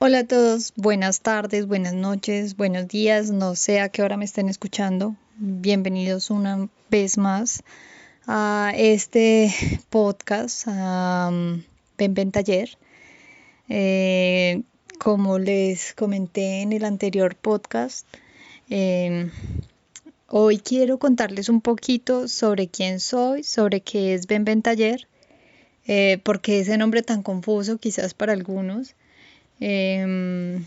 Hola a todos, buenas tardes, buenas noches, buenos días, no sé a qué hora me estén escuchando. Bienvenidos una vez más a este podcast, Ven Ven Taller. Eh, Como les comenté en el anterior podcast, eh, hoy quiero contarles un poquito sobre quién soy, sobre qué es Ven Ven Taller, por qué ese nombre tan confuso quizás para algunos. em,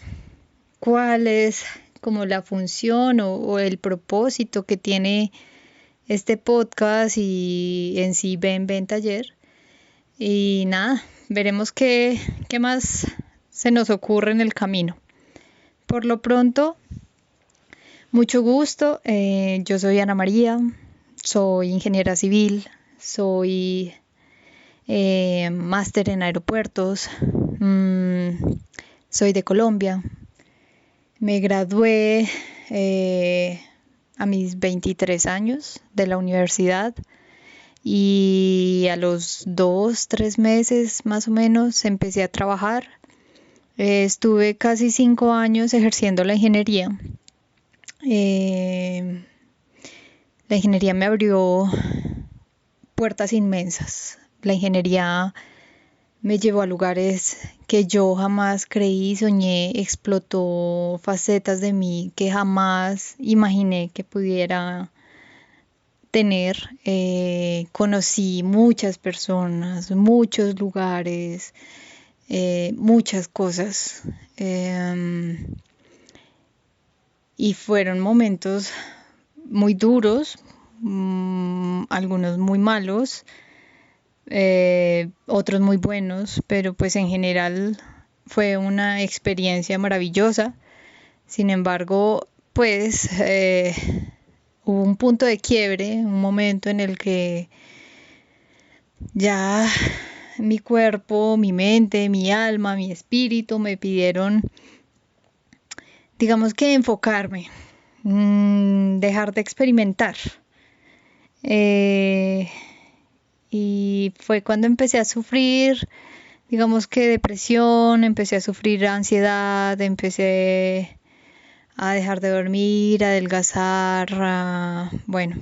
Cuál es como la función o el propósito que tiene este podcast y en sí Ven Taller. Y nada, veremos qué más se nos ocurre en el camino. Por lo pronto, mucho gusto. Yo soy Ana María, soy ingeniera civil, soy máster en aeropuertos, mm, soy de Colombia. Me gradué a mis 23 años de la universidad y a los 2, 3 meses más o menos empecé a trabajar. Estuve casi 5 años ejerciendo la ingeniería. Eh, la ingeniería me abrió puertas inmensas. La ingeniería me llevó a lugares que yo jamás creí, soñé, explotó facetas de mí que jamás imaginé que pudiera tener. Conocí muchas personas, muchos lugares, muchas cosas. Y fueron momentos muy duros, algunos muy malos, otros muy buenos, pero pues en general fue una experiencia maravillosa. Sin embargo, pues hubo un punto de quiebre, un momento en el que ya mi cuerpo, mi mente, mi alma, mi espíritu me pidieron, digamos que enfocarme, dejar de experimentar. Eh, y fue cuando empecé a sufrir, digamos que depresión, empecé a sufrir ansiedad, empecé a dejar de dormir, a adelgazar, bueno,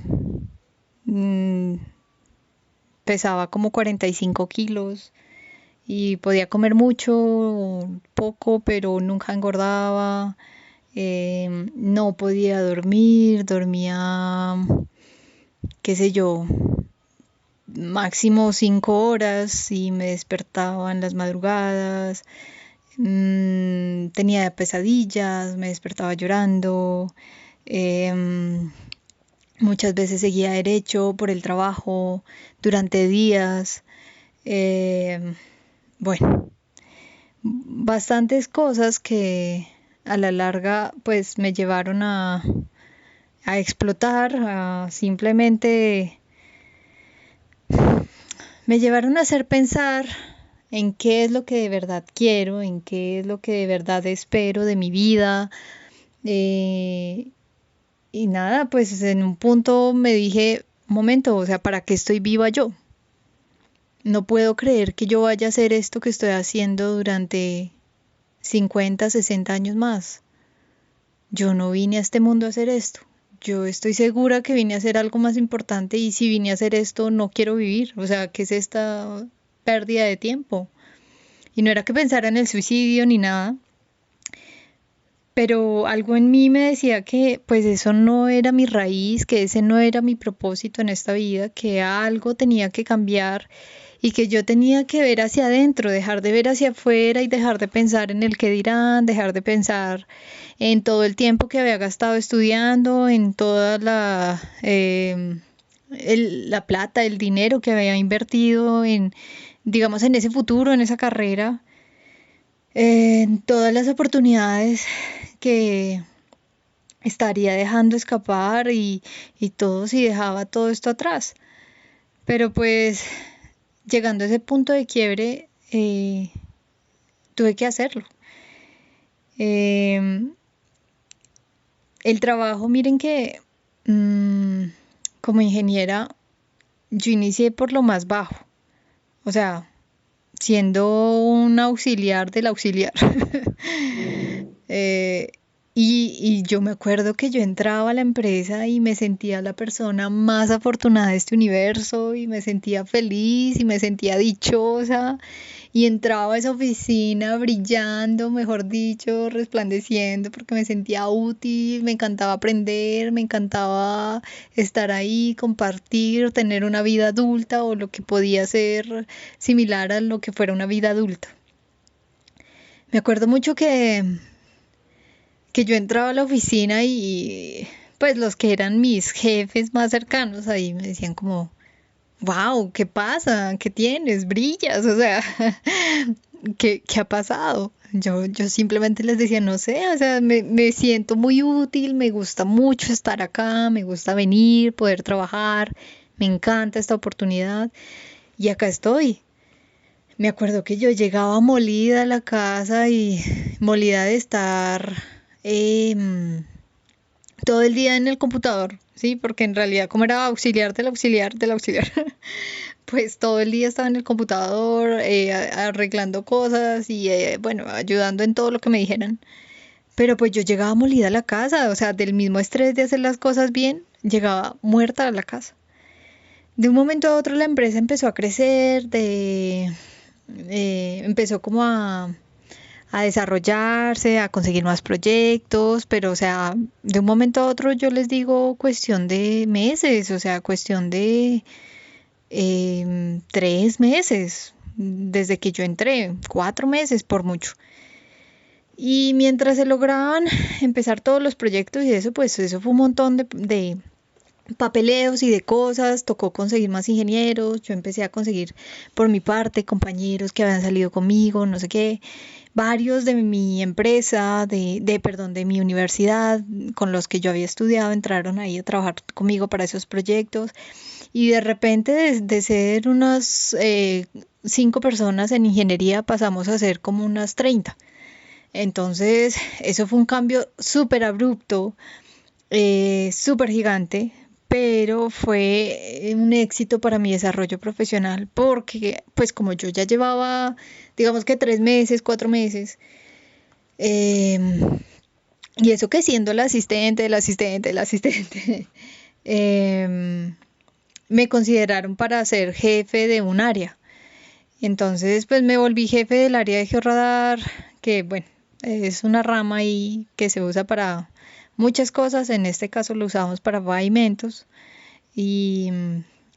mm, pesaba como 45 kilos y podía comer mucho o poco, pero nunca engordaba. No podía dormir, dormía, qué sé yo, máximo 5 horas y me despertaba en las madrugadas. Tenía pesadillas, me despertaba llorando. em, Muchas veces seguía derecho por el trabajo durante días. Bueno, bastantes cosas que a la larga pues me llevaron a explotar, a simplemente me llevaron a hacer pensar en qué es lo que de verdad quiero, en qué es lo que de verdad espero de mi vida. Eh, y nada, pues en un punto me dije, un momento, o sea, ¿para qué estoy viva yo? No puedo creer que yo vaya a hacer esto que estoy haciendo durante 50, 60 años más. Yo no vine a este mundo a hacer esto. Yo estoy segura que vine a hacer algo más importante y si vine a hacer esto no quiero vivir. O sea, ¿qué es esta pérdida de tiempo? Y no era que pensara en el suicidio ni nada, pero algo en mí me decía que pues eso no era mi raíz, que ese no era mi propósito en esta vida, que algo tenía que cambiar y que yo tenía que ver hacia adentro, dejar de ver hacia afuera y dejar de pensar en el que dirán, dejar de pensar en todo el tiempo que había gastado estudiando, en toda la plata, el dinero que había invertido en, digamos, en ese futuro, en esa carrera, en todas las oportunidades que estaría dejando escapar y todo si dejaba todo esto atrás. Pero pues llegando a ese punto de quiebre, tuve que hacerlo. Eh, el trabajo, miren que mmm, como ingeniera, yo inicié por lo más bajo. O sea, siendo un auxiliar del auxiliar. Eh, y yo me acuerdo que yo entraba a la empresa y me sentía la persona más afortunada de este universo y me sentía feliz y me sentía dichosa y entraba a esa oficina brillando, mejor dicho, resplandeciendo porque me sentía útil, me encantaba aprender, me encantaba estar ahí, compartir, tener una vida adulta o lo que podía ser similar a lo que fuera una vida adulta. Me acuerdo mucho que yo entraba a la oficina y pues los que eran mis jefes más cercanos ahí me decían como, wow, ¿qué pasa? ¿Qué tienes? Brillas, o sea, ¿qué ha pasado? Yo simplemente les decía, no sé, o sea, me siento muy útil, me gusta mucho estar acá, me gusta venir, poder trabajar, me encanta esta oportunidad y acá estoy. Me acuerdo que yo llegaba molida a la casa y molida de estar em, todo el día en el computador, ¿sí? Porque en realidad como era auxiliar del auxiliar del auxiliar, pues todo el día estaba en el computador arreglando cosas y bueno, ayudando en todo lo que me dijeran. Pero pues yo llegaba molida a la casa, o sea, del mismo estrés de hacer las cosas bien, llegaba muerta a la casa. De un momento a otro la empresa empezó a crecer, empezó como a desarrollarse, a conseguir más proyectos, pero o sea, de un momento a otro yo les digo cuestión de meses, o sea, cuestión de 3 meses, desde que yo entré, 4 meses por mucho. Y mientras se lograban empezar todos los proyectos y eso, pues eso fue un montón de papeleos y de cosas, tocó conseguir más ingenieros, yo empecé a conseguir por mi parte compañeros que habían salido conmigo, no sé qué, varios de mi empresa, perdón, de mi universidad con los que yo había estudiado entraron ahí a trabajar conmigo para esos proyectos y de repente de ser unas 5 personas en ingeniería pasamos a ser como unas 30. Entonces, eso fue un cambio súper abrupto, súper gigante, pero fue un éxito para mi desarrollo profesional porque, pues como yo ya llevaba, digamos que 3 meses, 4 meses, eh, y eso que siendo la asistente, eh, me consideraron para ser jefe de un área. Entonces, pues me volví jefe del área de georradar, que bueno, es una rama y que se usa para muchas cosas. En este caso lo usamos para pavimentos. Y,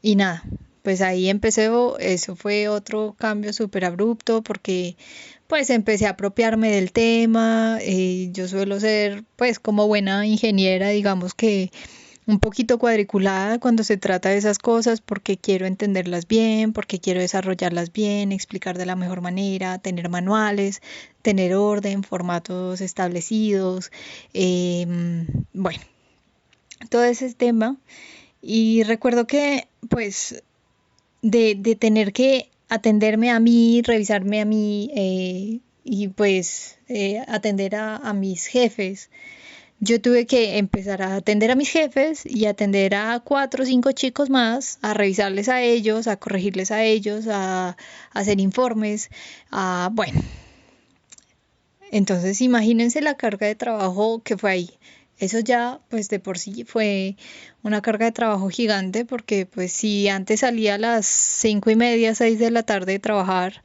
y nada, pues ahí empecé, eso fue otro cambio súper abrupto porque pues empecé a apropiarme del tema. Yo suelo ser pues como buena ingeniera, digamos que un poquito cuadriculada cuando se trata de esas cosas porque quiero entenderlas bien, porque quiero desarrollarlas bien, explicar de la mejor manera, tener manuales, tener orden, formatos establecidos, bueno, todo ese tema. Y recuerdo que pues de tener que atenderme a mí, revisarme a mí y pues atender a mis jefes, yo tuve que empezar a atender a mis jefes y atender a 4 o 5 chicos más, a revisarles a ellos, a corregirles a ellos, a hacer informes, bueno, entonces imagínense la carga de trabajo que fue ahí. Eso ya, pues de por sí fue una carga de trabajo gigante porque pues si antes salía a las 5:30, 6 de la tarde de trabajar,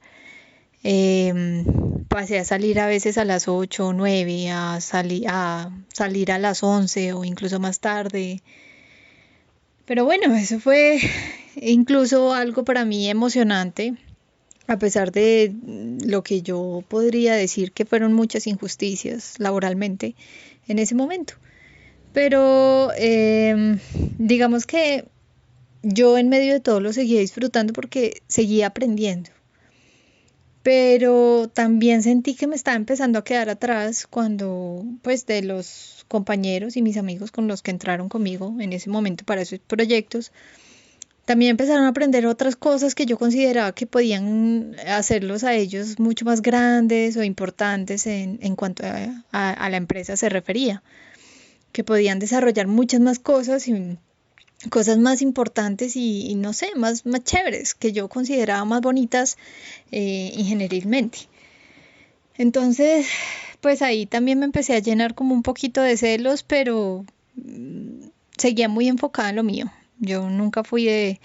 pasé a salir a veces a las 8 o 9, a salir a las 11 o incluso más tarde. Pero bueno, eso fue incluso algo para mí emocionante, a pesar de lo que yo podría decir que fueron muchas injusticias laboralmente en ese momento. Pero digamos que yo en medio de todo lo seguía disfrutando porque seguía aprendiendo. Pero también sentí que me estaba empezando a quedar atrás cuando, pues, de los compañeros y mis amigos con los que entraron conmigo en ese momento para esos proyectos, también empezaron a aprender otras cosas que yo consideraba que podían hacerlos a ellos mucho más grandes o importantes en cuanto a la empresa se refería, que podían desarrollar muchas más cosas y cosas más importantes y no sé, más chéveres, que yo consideraba más bonitas ingenierilmente. Entonces, pues ahí también me empecé a llenar como un poquito de celos, pero seguía muy enfocada en lo mío. Yo nunca fui de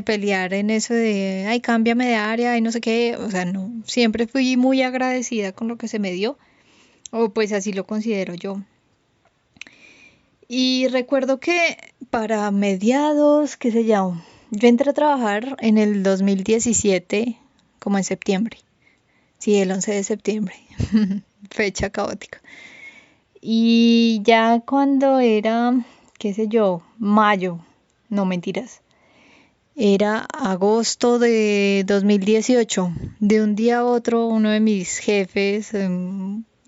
pelear en eso de, ay, cámbiame de área y no sé qué. O sea, no, siempre fui muy agradecida con lo que se me dio, o pues así lo considero yo. Y recuerdo que para mediados, qué sé yo entré a trabajar en el 2017, como en septiembre. Sí, el 11 de septiembre, fecha caótica. Y ya cuando era, qué sé yo, mayo, no mentiras, era agosto de 2018. De un día a otro, uno de mis jefes,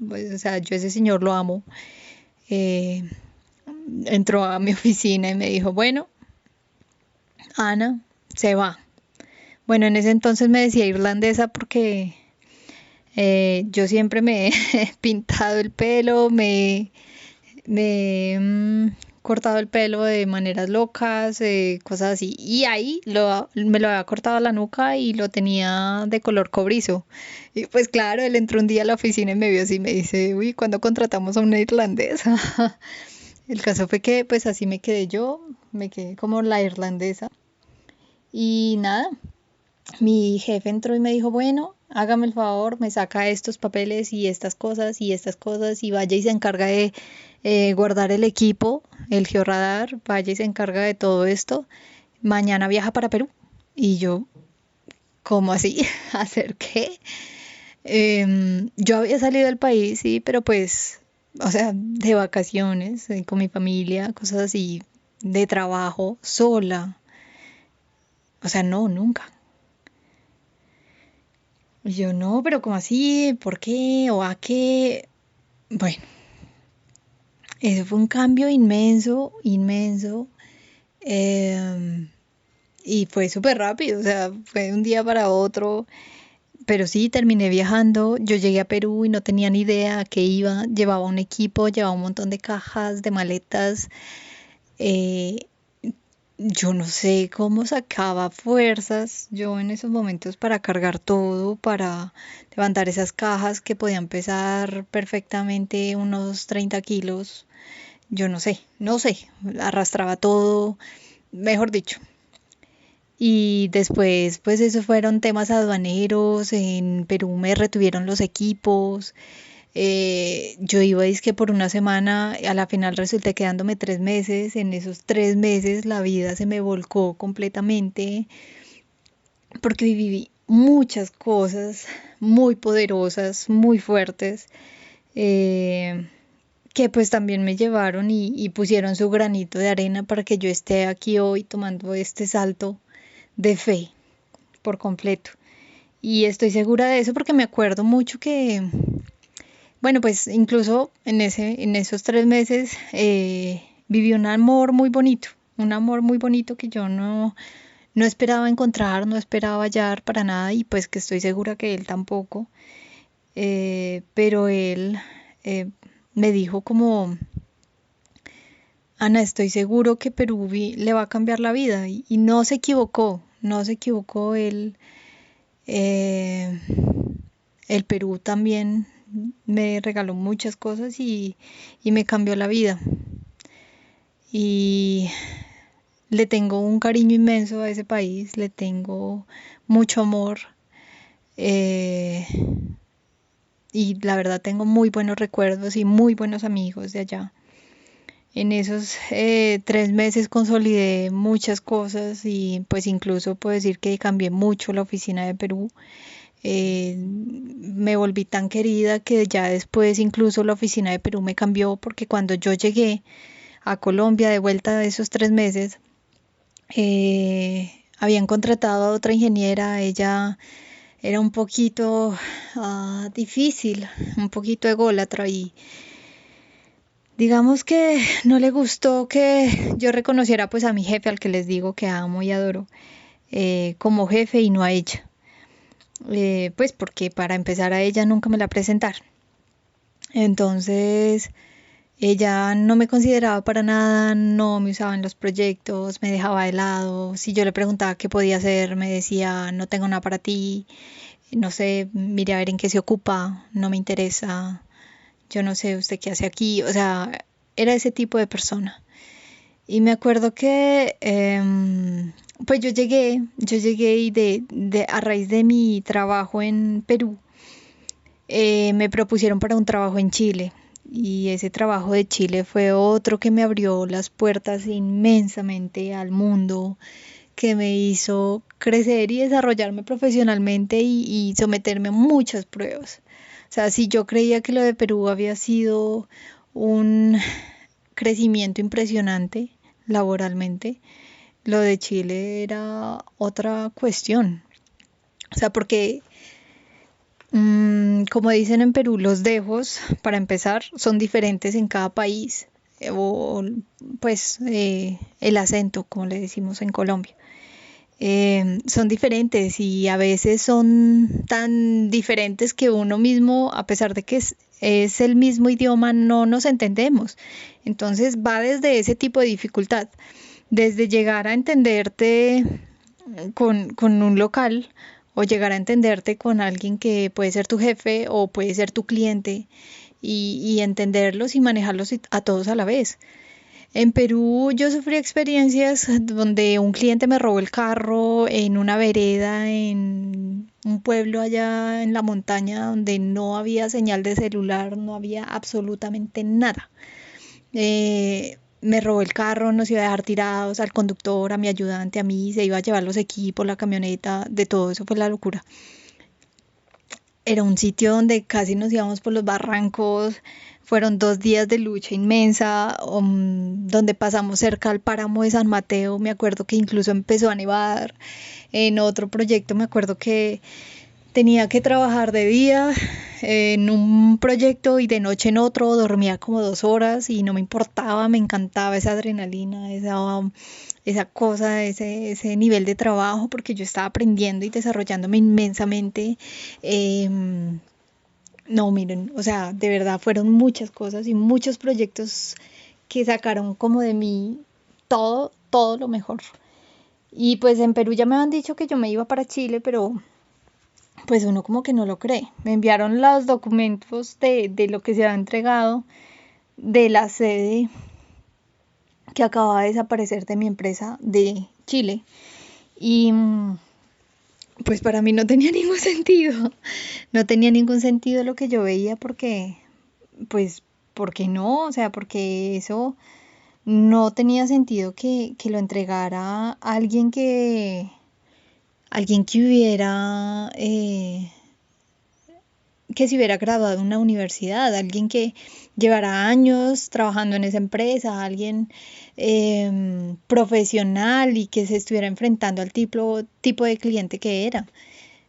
pues, o sea, yo ese señor lo amo, eh, entró a mi oficina y me dijo, bueno, Ana, se va. Bueno, en ese entonces me decía irlandesa porque yo siempre me he pintado el pelo, me he cortado el pelo de maneras locas, cosas así. Y ahí me lo había cortado la nuca y lo tenía de color cobrizo. Y pues claro, él entró un día a la oficina y me vio así y me dice, uy, ¿cuándo contratamos a una irlandesa? El caso fue que pues así me quedé yo, me quedé como la irlandesa. Y nada, mi jefe entró y me dijo, bueno, hágame el favor, me saca estos papeles y estas cosas y vaya y se encarga de guardar el equipo, el georradar, vaya y se encarga de todo esto. Mañana viaja para Perú. Y yo, ¿cómo así? ¿Hacer qué? Yo había salido del país, sí, pero pues, o sea, de vacaciones, con mi familia, cosas así, de trabajo, sola. O sea, no, nunca. Y yo, no, pero ¿cómo así? ¿Por qué? ¿O a qué? Bueno, eso fue un cambio inmenso, inmenso. em, y fue súper rápido, o sea, fue de un día para otro. Pero sí, terminé viajando. Yo llegué a Perú y no tenía ni idea a qué iba. Llevaba un equipo, llevaba un montón de cajas, de maletas. eh, yo no sé cómo sacaba fuerzas yo en esos momentos para cargar todo, para levantar esas cajas que podían pesar perfectamente unos 30 kilos. Yo no sé, no sé, arrastraba todo, mejor dicho. Y después, pues eso fueron temas aduaneros, en Perú me retuvieron los equipos, yo iba dizque por una semana, a la final resulté quedándome 3 meses, en esos 3 meses la vida se me volcó completamente porque viví muchas cosas muy poderosas, muy fuertes, eh, que pues también me llevaron y pusieron su granito de arena para que yo esté aquí hoy tomando este salto de fe por completo. Y estoy segura de eso porque me acuerdo mucho que, bueno, pues incluso en esos 3 meses viví un amor muy bonito que yo no esperaba encontrar, no esperaba hallar para nada y pues que estoy segura que él tampoco. Pero él eh, me dijo como, Ana, estoy seguro que Perú le va a cambiar la vida y no se equivocó, no se equivocó él. eh, el Perú también me regaló muchas cosas y me cambió la vida. Y le tengo un cariño inmenso a ese país, le tengo mucho amor. eh, y la verdad tengo muy buenos recuerdos y muy buenos amigos de allá. En esos 3 meses consolidé muchas cosas y pues incluso puedo decir que cambié mucho la oficina de Perú. Me volví tan querida que ya después incluso la oficina de Perú me cambió porque cuando yo llegué a Colombia de vuelta de esos 3 meses, habían contratado a otra ingeniera, ella era un poquito difícil, un poquito ególatra y digamos que no le gustó que yo reconociera pues a mi jefe, al que les digo que amo y adoro, como jefe y no a ella. Pues porque para empezar a ella nunca me la presentaron. Entonces, Ella no me consideraba para nada, no me usaba en los proyectos, me dejaba de lado. Si yo le preguntaba qué podía hacer, me decía, no tengo nada para ti, no sé, mire a ver en qué se ocupa, no me interesa, yo no sé usted qué hace aquí. O sea, era ese tipo de persona. Y me acuerdo que, pues yo llegué y a raíz de mi trabajo en Perú, me propusieron para un trabajo en Chile. Y ese trabajo de Chile fue otro que me abrió las puertas inmensamente al mundo, que me hizo crecer y desarrollarme profesionalmente y someterme a muchas pruebas. O sea, si yo creía que lo de Perú había sido un crecimiento impresionante laboralmente, lo de Chile era otra cuestión. O sea, porque como dicen en Perú, los dejos, para empezar, son diferentes en cada país, o pues el acento, como le decimos en Colombia. Son diferentes y a veces son tan diferentes que uno mismo, a pesar de que es el mismo idioma, no nos entendemos. Entonces va desde ese tipo de dificultad, desde llegar a entenderte con un local o llegar a entenderte con alguien que puede ser tu jefe o puede ser tu cliente y entenderlos y manejarlos a todos a la vez. En Perú yo sufrí experiencias donde un cliente me robó el carro en una vereda en un pueblo allá en la montaña donde no había señal de celular, no había absolutamente nada. Me robó el carro, nos iba a dejar tirados al conductor, a mi ayudante, a mí, se iba a llevar los equipos, la camioneta, de todo eso fue la locura. Era un sitio donde casi nos íbamos por los barrancos, fueron 2 días de lucha inmensa, donde pasamos cerca al páramo de San Mateo, me acuerdo que incluso empezó a nevar. En otro proyecto me acuerdo que tenía que trabajar de día en un proyecto y de noche en otro, dormía como 2 horas y no me importaba, me encantaba esa adrenalina, esa cosa, ese nivel de trabajo, porque yo estaba aprendiendo y desarrollándome inmensamente. No, miren, o sea, de verdad fueron muchas cosas y muchos proyectos que sacaron como de mí todo, todo lo mejor. Y pues en Perú ya me han dicho que yo me iba para Chile, pero pues uno como que no lo cree. Me enviaron los documentos de lo que se ha entregado de la sede que acaba de desaparecer de mi empresa de Chile. Y pues para mí no tenía ningún sentido. No tenía ningún sentido lo que yo veía porque, pues, porque no, o sea, porque eso no tenía sentido que lo entregara alguien que se hubiera graduado en una universidad, alguien que llevara años trabajando en esa empresa, alguien profesional y que se estuviera enfrentando al tipo de cliente que era.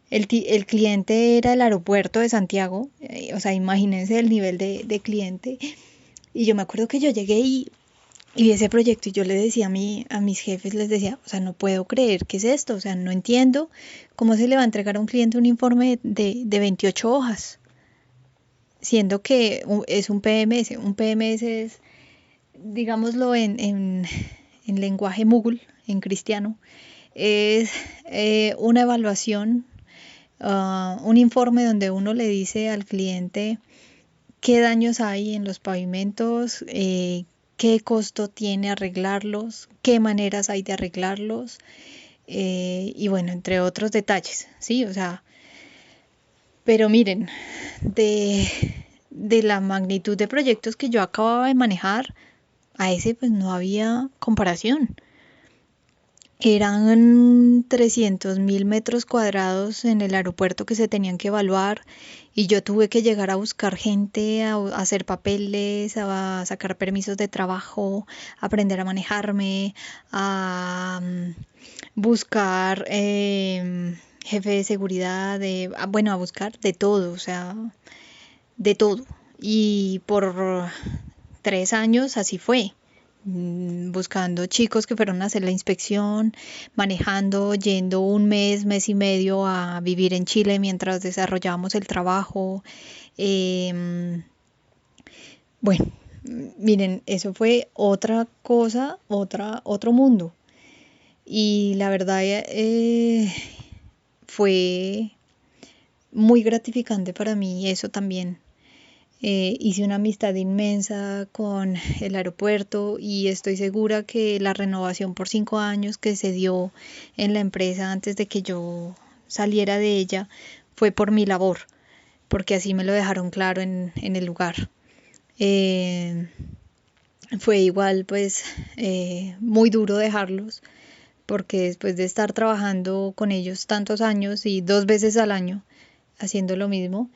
El cliente era el aeropuerto de Santiago, o sea, imagínense el nivel de cliente. Y yo me acuerdo que yo llegué y vi ese proyecto y yo le decía a mis jefes, les decía, o sea, no puedo creer que es esto, o sea, no entiendo cómo se le va a entregar a un cliente un informe de 28 hojas, siendo que es un PMS. Un PMS es, digámoslo en lenguaje Moogle, en cristiano, es una evaluación, un informe donde uno le dice al cliente qué daños hay en los pavimentos, qué costo tiene arreglarlos, qué maneras hay de arreglarlos, y bueno, entre otros detalles, ¿sí? O sea, pero miren, de, de la magnitud de proyectos que yo acababa de manejar, a ese pues no había comparación. Eran 300.000 metros cuadrados en el aeropuerto que se tenían que evaluar y yo tuve que llegar a buscar gente, a hacer papeles, a sacar permisos de trabajo, a aprender a manejarme, a buscar jefe de seguridad, bueno, a buscar de todo, o sea, de todo. Y por 3 años así fue, buscando chicos que fueron a hacer la inspección, manejando, yendo un mes, mes y medio a vivir en Chile mientras desarrollábamos el trabajo. Bueno, miren, eso fue otra cosa, otro mundo. Y la verdad fue muy gratificante para mí eso también. Hice una amistad inmensa con el aeropuerto y estoy segura que la renovación por 5 años que se dio en la empresa antes de que yo saliera de ella fue por mi labor, porque así me lo dejaron claro en el lugar. Eh, Fue igual pues muy duro dejarlos, porque después de estar trabajando con ellos tantos años y 2 veces al año haciendo lo mismo,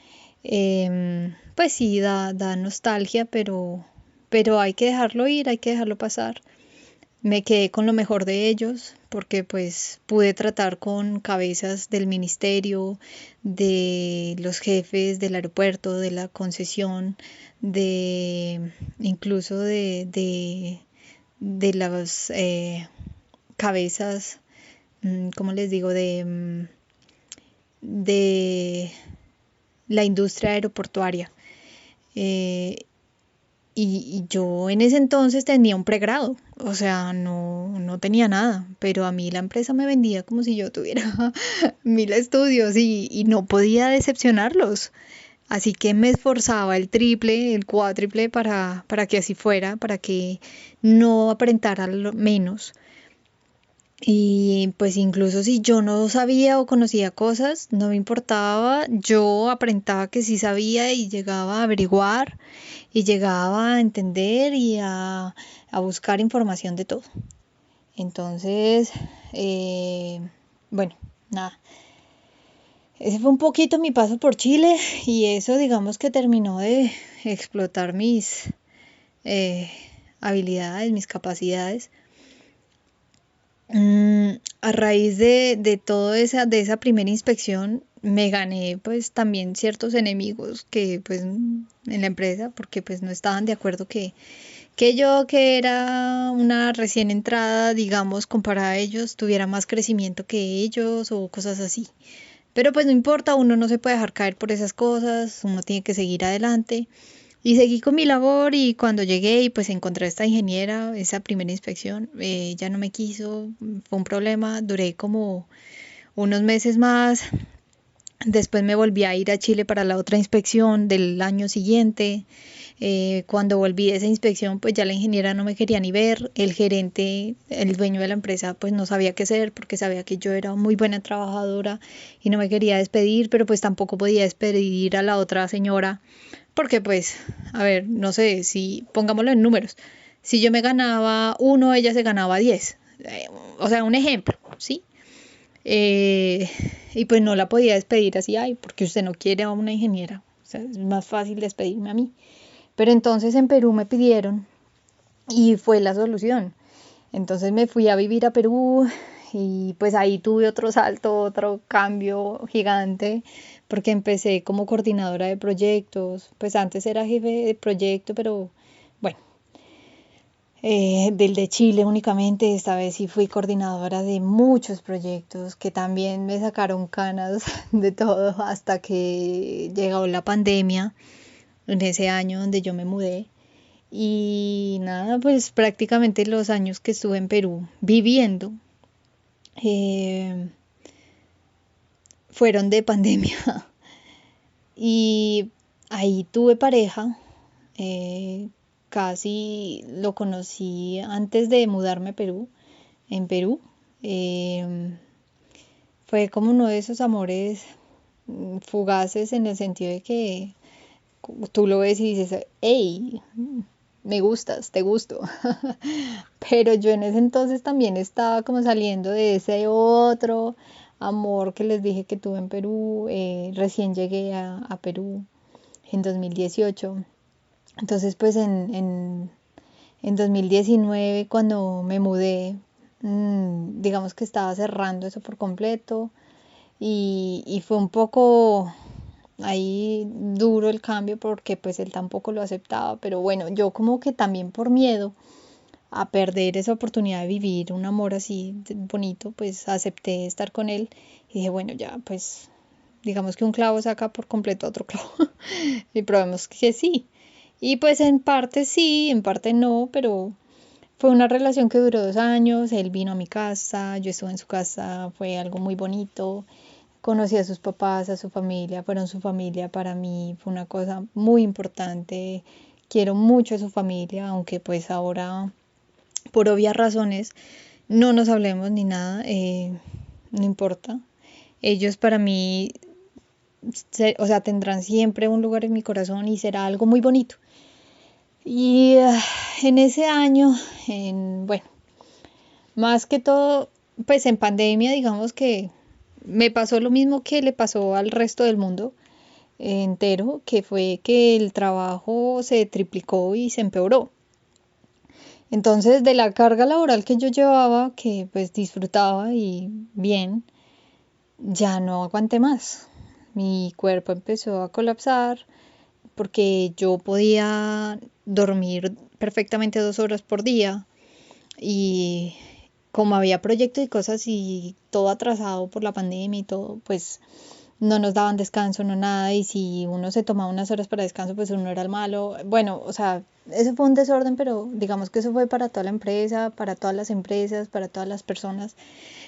pues sí da nostalgia, pero hay que dejarlo ir, hay que dejarlo pasar. Me quedé con lo mejor de ellos porque pues pude tratar con cabezas del ministerio, de los jefes del aeropuerto, de la concesión, de incluso de las cabezas, ¿cómo les digo? De la industria aeroportuaria. Eh, y yo en ese entonces tenía un pregrado, o sea, no tenía nada, pero a mí la empresa me vendía como si yo tuviera 1000 estudios y no podía decepcionarlos. Así que me esforzaba el triple, el cuádruple para que así fuera, para que no aparentara menos. Y pues incluso si yo no sabía o conocía cosas, no me importaba, yo aparentaba que sí sabía y llegaba a averiguar y llegaba a entender y a buscar información de todo. Entonces, eh, bueno, nada, ese fue un poquito mi paso por Chile y eso digamos que terminó de explotar mis eh, habilidades, mis capacidades. A raíz de todo de esa primera inspección me gané pues también ciertos enemigos que pues en la empresa porque pues no estaban de acuerdo que yo que era una recién entrada digamos comparada a ellos tuviera más crecimiento que ellos o cosas así. Pero pues no importa, uno no se puede dejar caer por esas cosas, uno tiene que seguir adelante. Y seguí con mi labor y cuando llegué y pues encontré a esta ingeniera, esa primera inspección, ya no me quiso, fue un problema, duré como unos meses más, después me volví a ir a Chile para la otra inspección del año siguiente. Cuando volví de esa inspección, pues ya la ingeniera no me quería ni ver, el gerente, el dueño de la empresa, pues no sabía qué hacer porque sabía que yo era muy buena trabajadora y no me quería despedir, pero pues tampoco podía despedir a la otra señora porque pues, a ver, no sé, si pongámoslo en números, si yo me ganaba uno, ella se ganaba 10. O sea, un ejemplo, ¿sí? Eh, y pues no la podía despedir así, ay, porque usted no quiere a una ingeniera. O sea, es más fácil despedirme a mí. Pero entonces en Perú me pidieron y fue la solución. Entonces me fui a vivir a Perú y pues ahí tuve otro salto, otro cambio gigante, porque empecé como coordinadora de proyectos. Pues antes era jefe de proyecto, pero bueno, del de Chile únicamente. Esta vez sí fui coordinadora de muchos proyectos que también me sacaron canas de todo hasta que llegó la pandemia en ese año donde yo me mudé. Y nada, pues prácticamente los años que estuve en Perú viviendo eh, fueron de pandemia. Y ahí tuve pareja, eh, casi lo conocí antes de mudarme a Perú, en Perú. Eh, Fue como uno de esos amores fugaces en el sentido de que tú lo ves y dices, hey, me gustas, te gusto. Pero yo en ese entonces también estaba como saliendo de ese otro amor que les dije que tuve en Perú. Recién llegué a Perú en 2018. Entonces, pues en 2019, cuando me mudé, digamos que estaba cerrando eso por completo y fue un poco ahí duro el cambio porque pues él tampoco lo aceptaba, pero bueno, yo como que también por miedo a perder esa oportunidad de vivir un amor así bonito, pues acepté estar con él y dije, bueno, ya pues digamos que un clavo saca por completo otro clavo y probemos que sí. Y pues en parte sí, en parte no, pero fue una relación que duró 2 años. Él vino a mi casa, yo estuve en su casa, fue algo muy bonito. Conocí a sus papás, a su familia, fueron su familia para mí, fue una cosa muy importante. Quiero mucho a su familia, aunque pues ahora, por obvias razones, no nos hablemos ni nada, no importa. Ellos para mí, o sea, tendrán siempre un lugar en mi corazón y será algo muy bonito. Y en ese año, bueno, más que todo, pues en pandemia, digamos que me pasó lo mismo que le pasó al resto del mundo entero, que fue que el trabajo se triplicó y se empeoró. Entonces, de la carga laboral que yo llevaba, que pues disfrutaba y bien, ya no aguanté más. Mi cuerpo empezó a colapsar porque yo podía dormir perfectamente 2 horas por día y como había proyectos y cosas y todo atrasado por la pandemia y todo, pues no nos daban descanso, no nada, y si uno se tomaba unas horas para descanso, pues uno era el malo. Bueno, o sea, eso fue un desorden, pero digamos que eso fue para toda la empresa, para todas las empresas, para todas las personas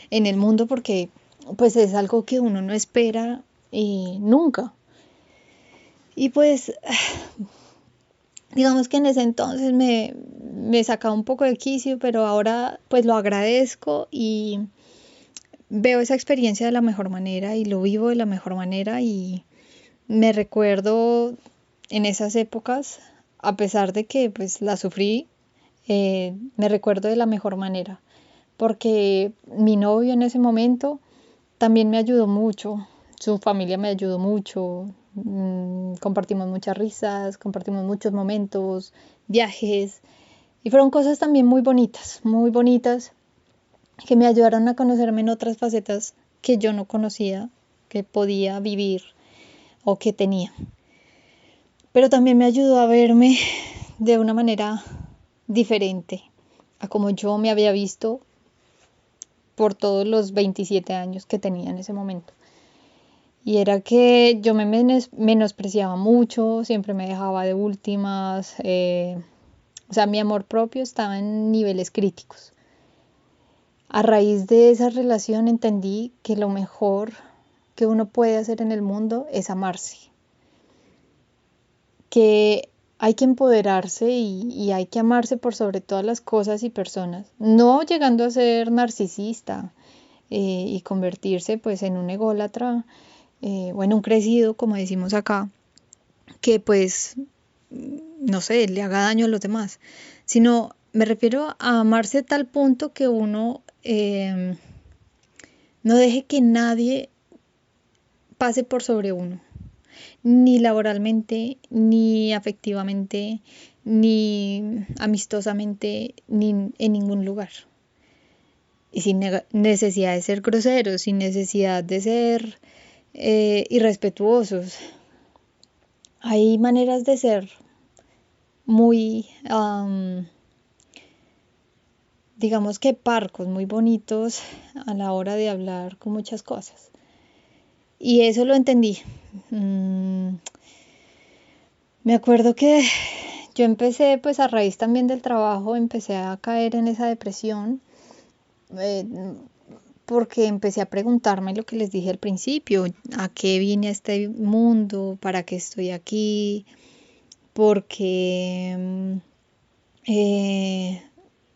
en el mundo, porque pues es algo que uno no espera nunca. Y pues digamos que en ese entonces me sacaba un poco de quicio, pero ahora pues lo agradezco y veo esa experiencia de la mejor manera y lo vivo de la mejor manera y me recuerdo en esas épocas, a pesar de que pues la sufrí, me recuerdo de la mejor manera, porque mi novio en ese momento también me ayudó mucho, su familia me ayudó mucho, compartimos muchas risas, compartimos muchos momentos, viajes, y fueron cosas también muy bonitas, que me ayudaron a conocerme en otras facetas que yo no conocía, que podía vivir o que tenía. Pero también me ayudó a verme de una manera diferente a como yo me había visto por todos los 27 años que tenía en ese momento. Y era que yo me menospreciaba mucho, siempre me dejaba de últimas, o sea, mi amor propio estaba en niveles críticos. A raíz de esa relación entendí que lo mejor que uno puede hacer en el mundo es amarse, que hay que empoderarse y hay que amarse por sobre todas las cosas y personas, no llegando a ser narcisista y convertirse pues en un ególatra o en un crecido, como decimos acá, que pues, no sé, le haga daño a los demás, sino me refiero a amarse a tal punto que uno no deje que nadie pase por sobre uno, ni laboralmente, ni afectivamente, ni amistosamente, ni en ningún lugar. Y sin necesidad de ser groseros, sin necesidad de ser irrespetuosos. Hay maneras de ser muy, digamos que parcos, muy bonitos a la hora de hablar con muchas cosas. Y eso lo entendí. Me acuerdo que yo empecé, pues a raíz también del trabajo, empecé a caer en esa depresión, eh, porque empecé a preguntarme lo que les dije al principio, a qué vine a este mundo, para qué estoy aquí, porque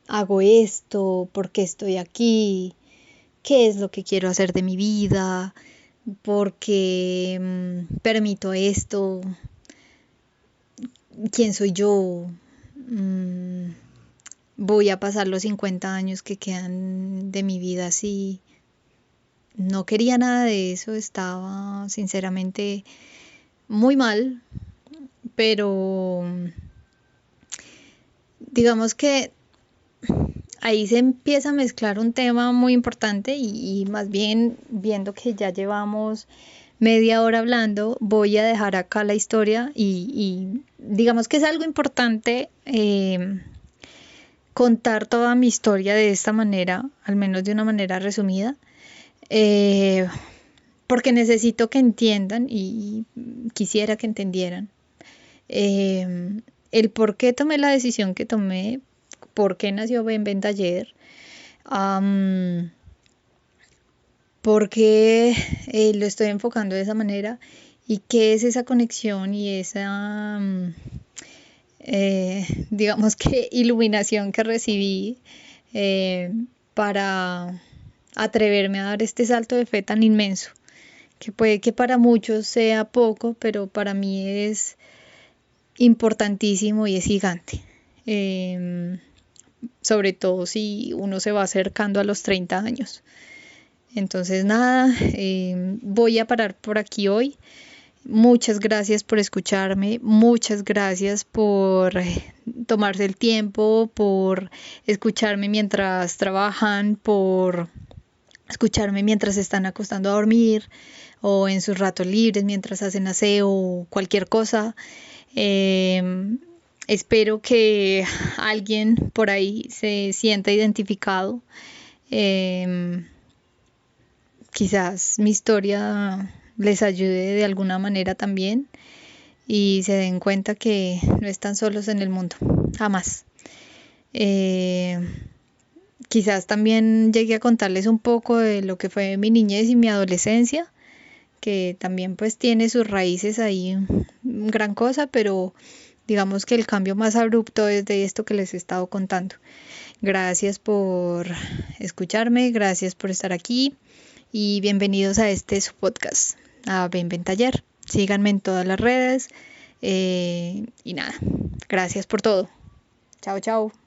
hago esto, por qué estoy aquí, qué es lo que quiero hacer de mi vida, por qué permito esto, quién soy yo. Mm, Voy a pasar los 50 años que quedan de mi vida así. No quería nada de eso, estaba sinceramente muy mal, pero digamos que ahí se empieza a mezclar un tema muy importante y más bien viendo que ya llevamos media hora hablando, voy a dejar acá la historia y digamos que es algo importante contar toda mi historia de esta manera, al menos de una manera resumida, eh, porque necesito que entiendan y quisiera que entendieran eh, el por qué tomé la decisión que tomé, por qué nació Ven Ven Taller, por qué lo estoy enfocando de esa manera y qué es esa conexión y esa, digamos que iluminación que recibí para atreverme a dar este salto de fe tan inmenso, que puede que para muchos sea poco, pero para mí es importantísimo y es gigante. Sobre todo si uno se va acercando a los 30 años. Entonces nada, voy a parar por aquí hoy. Muchas gracias por escucharme, muchas gracias por tomarse el tiempo, por escucharme mientras trabajan, por escucharme mientras se están acostando a dormir o en sus ratos libres mientras hacen aseo o cualquier cosa. Espero que alguien por ahí se sienta identificado. Quizás mi historia les ayude de alguna manera también y se den cuenta que no están solos en el mundo, jamás. Quizás también llegué a contarles un poco de lo que fue mi niñez y mi adolescencia, que también pues tiene sus raíces ahí, gran cosa, pero digamos que el cambio más abrupto es de esto que les he estado contando. Gracias por escucharme, gracias por estar aquí y bienvenidos a este su podcast, a Ven Ven Taller. Síganme en todas las redes y nada, gracias por todo. Chao, chao.